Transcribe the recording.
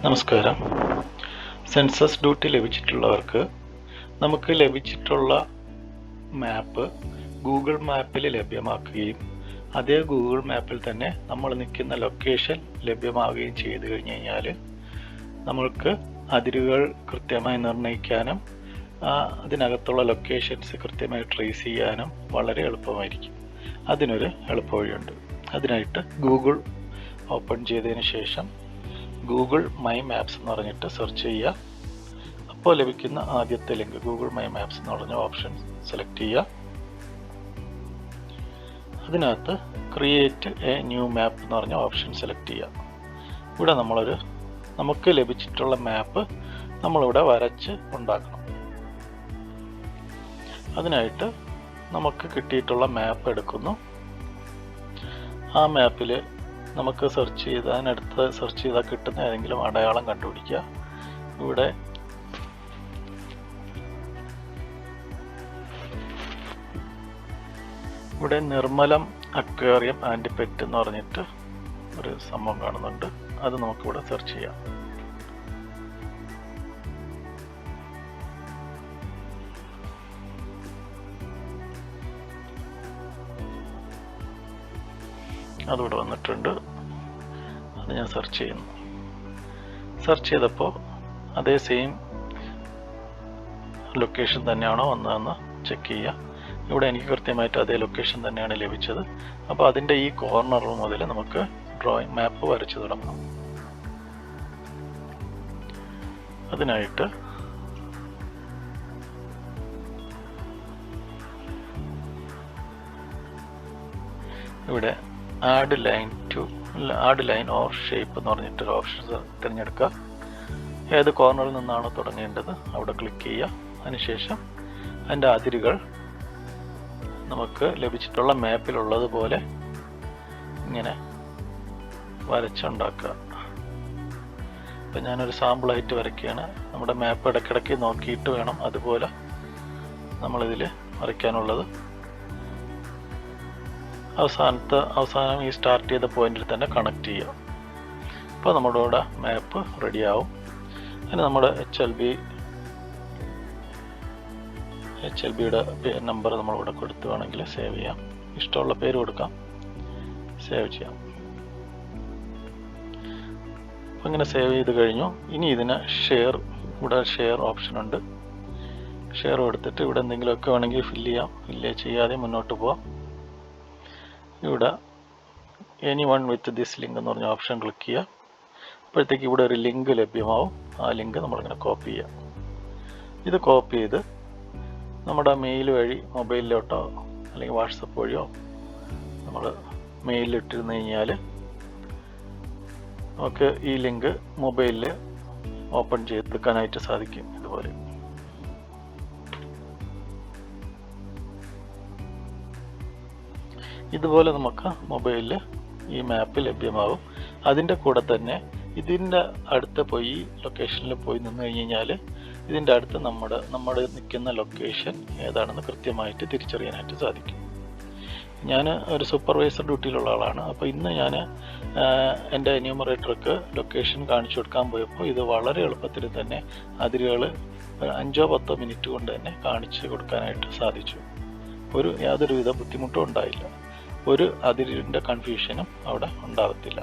നമസ്കാരം. Census duty ലഭിച്ചിട്ടുള്ളവർക്ക് നമുക്ക് ലഭിച്ചിട്ടുള്ള മാപ്പ് ഗൂഗിൾ മാപ്പിൽ ലഭ്യമാക്കുകയും അതേ ഗൂഗിൾ മാപ്പിൽ തന്നെ നമ്മൾ നിൽക്കുന്ന ലൊക്കേഷൻ ലഭ്യമാവുകയും ചെയ്തു കഴിഞ്ഞു കഴിഞ്ഞാൽ നമ്മൾക്ക് അതിരുകൾ കൃത്യമായി നിർണ്ണയിക്കാനും അതിനകത്തുള്ള ലൊക്കേഷൻസ് കൃത്യമായി ട്രേസ് ചെയ്യാനും വളരെ എളുപ്പമായിരിക്കും. അതിനൊരു എളുപ്പവഴിയുണ്ട്. അതിനായിട്ട് ഗൂഗിൾ ഓപ്പൺ ചെയ്തതിന് ശേഷം ഗൂഗിൾ മൈ മാപ്സ് എന്ന് പറഞ്ഞിട്ട് സെർച്ച് ചെയ്യുക. അപ്പോൾ ലഭിക്കുന്ന ആദ്യത്തെ ലിങ്ക് ഗൂഗിൾ മൈ മാപ്സ് എന്ന് പറഞ്ഞ ഓപ്ഷൻ സെലക്ട് ചെയ്യുക. അതിനകത്ത് ക്രിയേറ്റ് എ ന്യൂ മാപ്പ് എന്ന് പറഞ്ഞ ഓപ്ഷൻ സെലക്ട് ചെയ്യുക. ഇവിടെ നമുക്ക് ലഭിച്ചിട്ടുള്ള മാപ്പ് നമ്മളിവിടെ വരച്ച് ഉണ്ടാക്കണം. അതിനായിട്ട് നമുക്ക് കിട്ടിയിട്ടുള്ള മാപ്പ് എടുക്കുന്നു. ആ മാപ്പിൽ നമുക്ക് അതിനടുത്ത് സെർച്ച് ചെയ്താൽ കിട്ടുന്ന ഏതെങ്കിലും അടയാളം കണ്ടുപിടിക്കുക. ഇവിടെ നിർമ്മലം അക്വേറിയം ആൻഡ് പെറ്റ് എന്ന് പറഞ്ഞിട്ട് ഒരു സംഭവം കാണുന്നുണ്ട്. അത് നമുക്കിവിടെ സെർച്ച് ചെയ്യാം. അതിവിടെ വന്നിട്ടുണ്ട്. അത് ഞാൻ സെർച്ച് ചെയ്യുന്നു. സെർച്ച് ചെയ്തപ്പോൾ അതേ സെയിം ലൊക്കേഷൻ തന്നെയാണോ വന്നതെന്ന് ചെക്ക് ചെയ്യുക. ഇവിടെ എനിക്ക് കൃത്യമായിട്ട് അതേ ലൊക്കേഷൻ തന്നെയാണ് ലഭിച്ചത്. അപ്പോൾ അതിൻ്റെ ഈ കോർണർ മുതൽ നമുക്ക് മാപ്പ് വരച്ചു തുടങ്ങാം. അതിനായിട്ട് ഇവിടെ ആഡ് ലൈൻ ഓർ ഷേപ്പ് എന്ന് പറഞ്ഞിട്ടൊരു ഓപ്ഷൻ തിരഞ്ഞെടുക്കുക. ഏത് കോർണറിൽ നിന്നാണോ തുടങ്ങേണ്ടത് അവിടെ ക്ലിക്ക് ചെയ്യുക. അതിനുശേഷം അതിൻ്റെ അതിരുകൾ നമുക്ക് ലഭിച്ചിട്ടുള്ള മാപ്പിലുള്ളതുപോലെ ഇങ്ങനെ വരച്ചുണ്ടാക്കുക. ഇപ്പം ഞാനൊരു സാമ്പിളായിട്ട് വരയ്ക്കുകയാണ്. നമ്മുടെ മാപ്പ് ഇടയ്ക്കിടയ്ക്ക് നോക്കിയിട്ട് വേണം അതുപോലെ നമ്മളിതിൽ വരയ്ക്കാനുള്ളത്. അവസാനം ഈ സ്റ്റാർട്ട് ചെയ്ത പോയിന്റിൽ തന്നെ കണക്ട് ചെയ്യുക. അപ്പോൾ നമ്മുടെ ഇവിടെ മാപ്പ് റെഡിയാവും. അതിന് നമ്മുടെ HLBയുടെ നമ്പർ നമ്മളിവിടെ കൊടുത്തു വേണമെങ്കിൽ സേവ് ചെയ്യാം. ഇഷ്ടമുള്ള പേര് കൊടുക്കാം, സേവ് ചെയ്യാം. അപ്പം ഇങ്ങനെ സേവ് ചെയ്ത് കഴിഞ്ഞു. ഇനി ഇതിന് ഇവിടെ ഷെയർ ഓപ്ഷൻ ഉണ്ട്. ഷെയർ കൊടുത്തിട്ട് ഇവിടെ എന്തെങ്കിലുമൊക്കെ വേണമെങ്കിൽ ഫില്ല് ചെയ്യാതെ മുന്നോട്ട് പോവാം. ഇവിടെ എനിവൺ വിത്ത് ദിസ് ലിങ്ക് എന്ന് പറഞ്ഞ ഓപ്ഷൻ ക്ലിക്ക് ചെയ്യുക. അപ്പോഴത്തേക്ക് ഇവിടെ ഒരു ലിങ്ക് ലഭ്യമാവും. ആ ലിങ്ക് നമ്മളിങ്ങനെ കോപ്പി ചെയ്യാം. ഇത് കോപ്പി ചെയ്ത് നമ്മുടെ മെയിൽ വഴി മൊബൈലിലോട്ടോ അല്ലെങ്കിൽ വാട്സപ്പ് വഴിയോ നമ്മൾ മെയിലിട്ടിരുന്നു കഴിഞ്ഞാൽ നമുക്ക് ഈ ലിങ്ക് മൊബൈലിൽ ഓപ്പൺ ചെയ്തെടുക്കാനായിട്ട് സാധിക്കും. ഇതുപോലെ നമുക്ക് മൊബൈലിൽ ഈ മാപ്പ് ലഭ്യമാകും. അതിൻ്റെ കൂടെ തന്നെ ഇതിൻ്റെ അടുത്ത് പോയി ലൊക്കേഷനിൽ പോയി നിന്ന് കഴിഞ്ഞ് കഴിഞ്ഞാൽ ഇതിൻ്റെ അടുത്ത് നമ്മുടെ നിൽക്കുന്ന ലൊക്കേഷൻ ഏതാണെന്ന് കൃത്യമായിട്ട് തിരിച്ചറിയാനായിട്ട് സാധിക്കും. ഞാൻ ഒരു സൂപ്പർവൈസർ ഡ്യൂട്ടിയിലുള്ള ആളാണ്. അപ്പോൾ ഇന്ന് ഞാൻ എൻ്റെ എന്യൂമറേറ്റർക്ക് ലൊക്കേഷൻ കാണിച്ചു കൊടുക്കാൻ പോയപ്പോൾ ഇത് വളരെ എളുപ്പത്തിൽ തന്നെ അതിരുകൾ 5-10 മിനിറ്റ് കൊണ്ട് തന്നെ കാണിച്ചു കൊടുക്കാനായിട്ട് സാധിച്ചു. യാതൊരുവിധ ബുദ്ധിമുട്ടും ഉണ്ടായില്ല. ഒരു അതിരിൻ്റെ കൺഫ്യൂഷനും അവിടെ ഉണ്ടാകത്തില്ല.